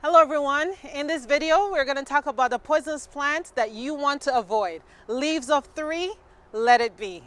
Hello everyone, in this video we're going to talk about the poisonous plant that you want to avoid. Leaves of 3, let it be.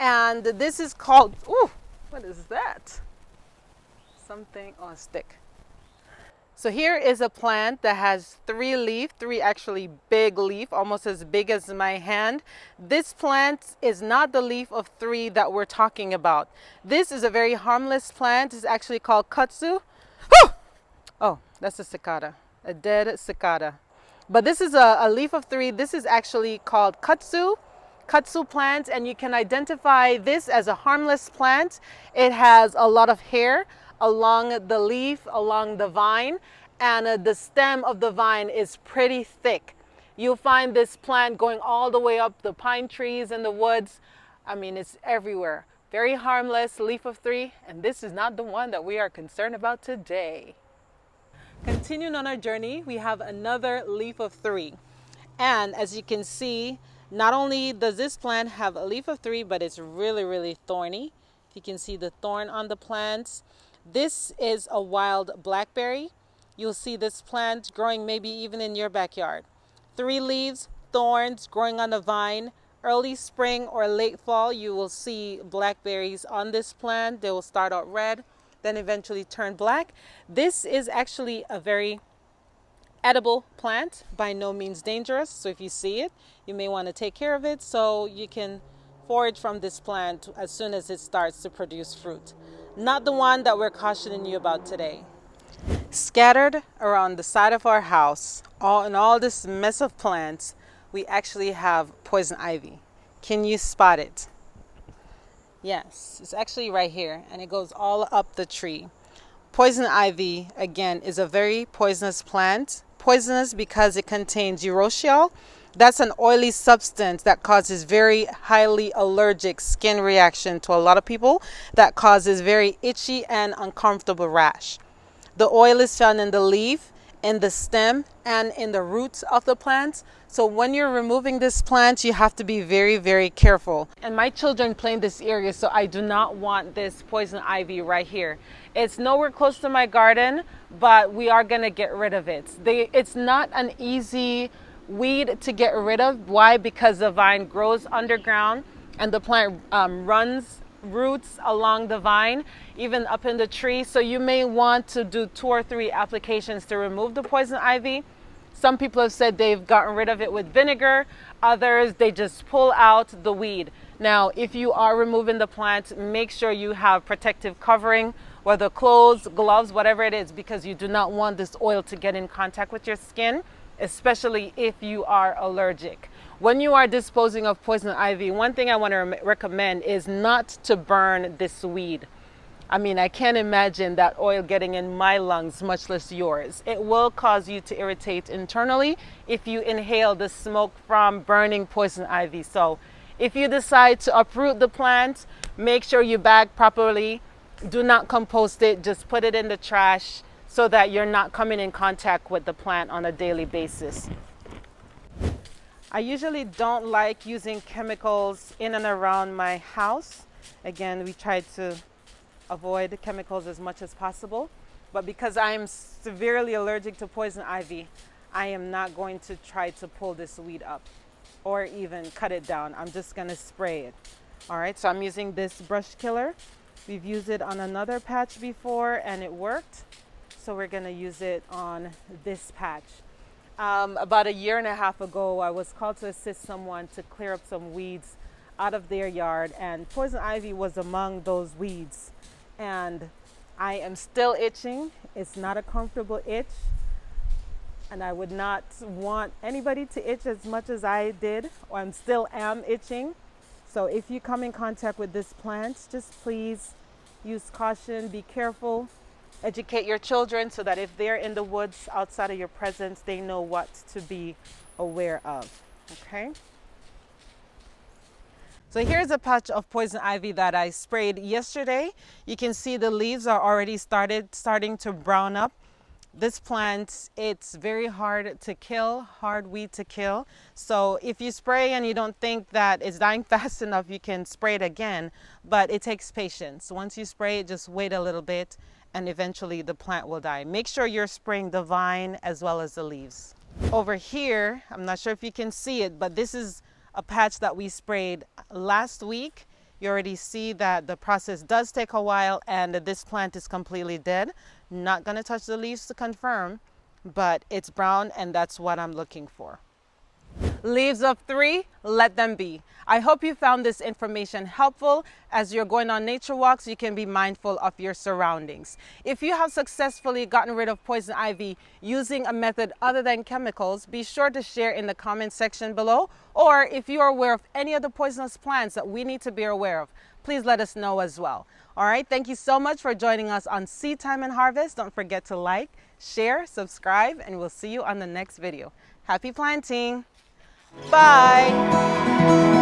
And this is called, ooh, what is that? Something on a stick. So here is a plant that has 3 actually big leaf, almost as big as my hand. This plant is not the leaf of 3 that we're talking about. This is a very harmless plant. It's actually called kudzu. Oh, that's a cicada, a dead cicada. But this is a leaf of 3. This is actually called kudzu plant, and you can identify this as a harmless plant. It has a lot of hair along the leaf, along the vine, and the stem of the vine is pretty thick. You'll find this plant going all the way up the pine trees in the woods. I mean, it's everywhere. Very harmless, leaf of 3, and this is not the one that we are concerned about today. Continuing on our journey, we have another leaf of 3. And as you can see, not only does this plant have a leaf of 3, but it's really thorny. You can see the thorn on the plants. This is a wild blackberry. You'll see this plant growing maybe even in your backyard. 3 leaves, thorns growing on the vine. Early spring or late fall, you will see blackberries on this plant. They will start out red, then eventually turn black. This is actually a very edible plant, by no means dangerous. So if you see it, you may want to take care of it so you can forage from this plant as soon as it starts to produce fruit. Not the one that we're cautioning you about today. Scattered around the side of our house, in all this mess of plants, we actually have poison ivy. Can you spot it? Yes, it's actually right here, and it goes all up the tree. Poison ivy, again, is a very poisonous plant. Poisonous because it contains urushiol. That's an oily substance that causes very highly allergic skin reaction to a lot of people, that causes very itchy and uncomfortable rash. The oil is found in the leaf, in the stem, and in the roots of the plant. So when you're removing this plant, you have to be very careful. And my children play in this area, so I do not want this poison ivy right here. It's nowhere close to my garden, but we are going to get rid of it. It's not an easy weed to get rid of. Why? Because the vine grows underground and the plant runs roots along the vine, even up in the tree. So you may want to do 2 or 3 applications to remove the poison ivy. Some people have said they've gotten rid of it with vinegar. Others, they just pull out the weed. Now, if you are removing the plant, make sure you have protective covering, whether clothes, gloves, whatever it is, because you do not want this oil to get in contact with your skin, especially if you are allergic. When you are disposing of poison ivy, one thing I want to recommend is not to burn this weed. I mean, I can't imagine that oil getting in my lungs, much less yours. It will cause you to irritate internally if you inhale the smoke from burning poison ivy. So if you decide to uproot the plant, make sure you bag properly. Do not compost it, just put it in the trash so that you're not coming in contact with the plant on a daily basis. I usually don't like using chemicals in and around my house. Again, we try to avoid chemicals as much as possible. But because I am severely allergic to poison ivy, I am not going to try to pull this weed up or even cut it down. I'm just going to spray it. All right, so I'm using this brush killer. We've used it on another patch before and it worked. So we're going to use it on this patch. About 1.5 years ago, I was called to assist someone to clear up some weeds out of their yard, and poison ivy was among those weeds. And I am still itching. It's not a comfortable itch, and I would not want anybody to itch as much as I did, or I still am itching. So if you come in contact with this plant, just please use caution, be careful, educate your children so that if they're in the woods outside of your presence, they know what to be aware of. Okay? So here's a patch of poison ivy that I sprayed yesterday. You can see the leaves are already starting to brown up. This plant, it's very hard to kill, hard weed to kill. So if you spray and you don't think that it's dying fast enough, you can spray it again, but it takes patience. Once you spray it, just wait a little bit and eventually the plant will die. Make sure you're spraying the vine as well as the leaves. Over here, I'm not sure if you can see it, but this is a patch that we sprayed last week. You already see that the process does take a while and this plant is completely dead. Not gonna touch the leaves to confirm, but it's brown and that's what I'm looking for. Leaves of 3, let them be. I hope you found this information helpful. As you're going on nature walks, you can be mindful of your surroundings. If you have successfully gotten rid of poison ivy using a method other than chemicals, be sure to share in the comment section below. Or if you are aware of any other poisonous plants that we need to be aware of, please let us know as well. All right, thank you so much for joining us on Seed Time and Harvest. Don't forget to like, share, subscribe, and we'll see you on the next video. Happy planting! Bye.